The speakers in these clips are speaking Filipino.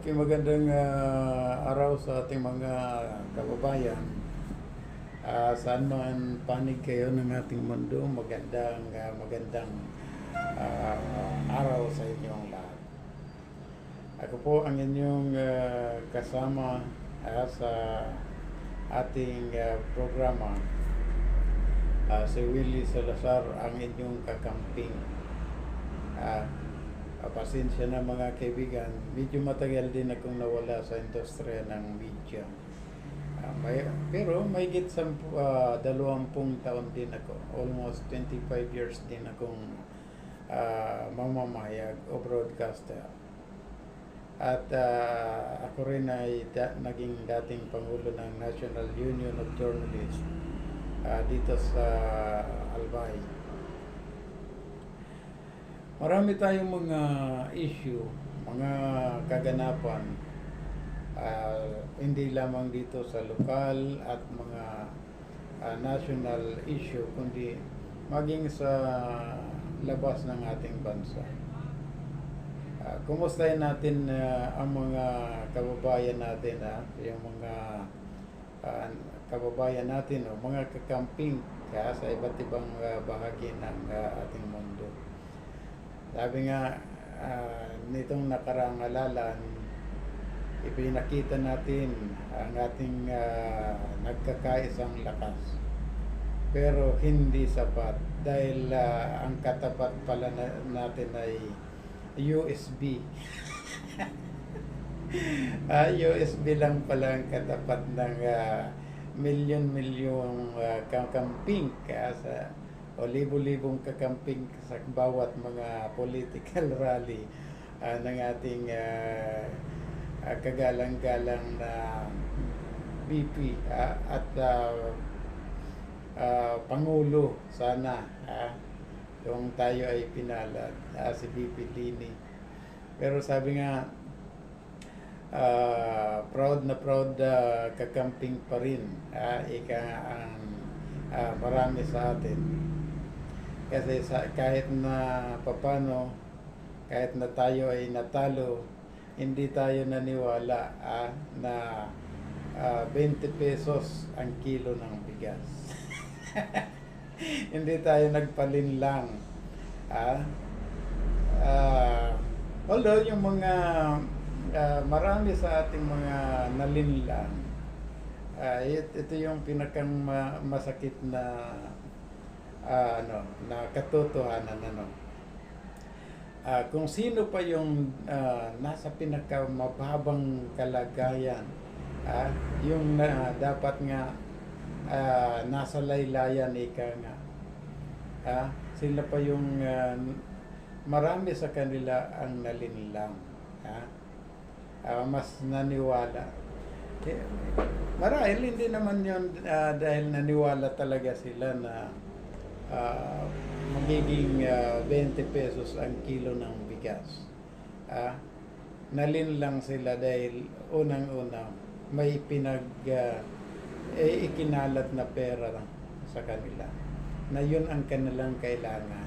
Okay, magandang araw sa ating mga kababayan. Saan man panig kayo ng ating mundo, magandang araw sa inyong lahat. Ako po ang inyong kasama sa ating programa. Si Willie Salazar, ang inyong kakamping. Pasensya na mga kaibigan, medyo matagal din akong nawala sa industriya ng media. Pero may higit sa 20 taon din ako, almost 25 years din akong mamamayag o broadcaster. At ako rin ay naging dating Pangulo ng National Union of Journalists dito sa Albay. Marami tayong mga issue, mga kaganapan, hindi lamang dito sa lokal at mga national issue, kundi maging sa labas ng ating bansa. Kumustahin natin ang mga kababayan natin, yung mga kababayan natin, mga kakamping sa iba't ibang bahagi ng ating mundo. Sabi nga, nitong nakaraang halalan, ipinakita natin ang ating nagkakaisang lakas. Pero hindi sapat dahil ang katapat pala natin ay USB. USB lang pala ang katapat ng milyon-milyong kakamping sa o libo-libong kakamping sa bawat mga political rally ng ating kagalang-galang na BP at Pangulo sana yung tayo ay pinalad, si BP Lini. Pero sabi nga, proud na proud kakamping pa rin ika ang marami sa atin. Kasi kahit na papano, kahit na tayo ay natalo, hindi tayo naniwala na 20 pesos ang kilo ng bigas. Hindi tayo nagpalinlang. Although yung mga marami sa ating mga nalinlang, ito yung pinakang masakit na na katotohanan. Kung sino pa yung nasa pinakamababang kalagayan, yung dapat nga nasa laylayan, ika nga, sila pa yung marami sa kanila ang nalinlang, mas naniwala. Marahil hindi naman yun dahil naniwala talaga sila na magiging 20 pesos ang kilo ng bigas. Nalinlang sila dahil unang-una may ikinalat na pera sa kanila na yun ang kanilang kailangan.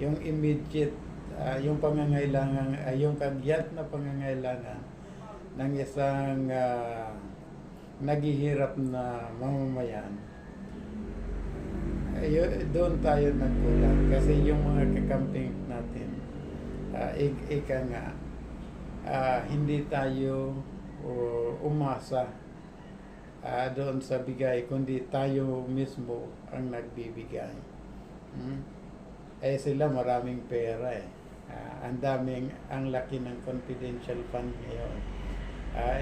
Yung immediate, yung pangangailangan, yung kagyat na pangangailangan ng isang naghihirap na mamamayan. Doon tayo nagkulang kasi yung mga kakamping natin, ika nga, hindi tayo umasa doon sa bigay, kundi tayo mismo ang nagbibigay. Sila maraming pera ang laki ng confidential fund ngayon.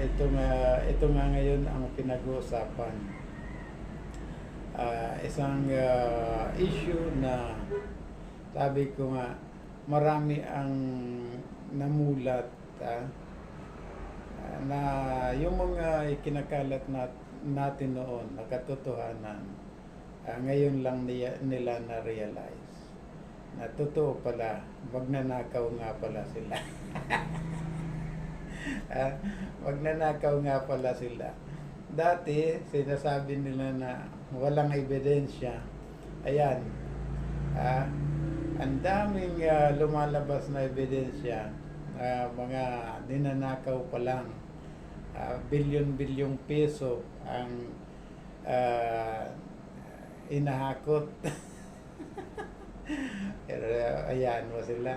Ito nga ngayon ang pinag-uusapan. Isang issue na sabi ko nga marami ang namulat na yung mga ikinakalat natin noon na katotohanan, ngayon lang nila na-realize na totoo pala, magnanakaw nga pala sila. Magnanakaw nga pala sila. Dati, sinasabi nila na walang ebidensya. Ayan. Ang daming lumalabas na ebidensya mga ninanakaw pa lang. Bilyon-bilyong piso ang inahakot. Pero ayan mo sila.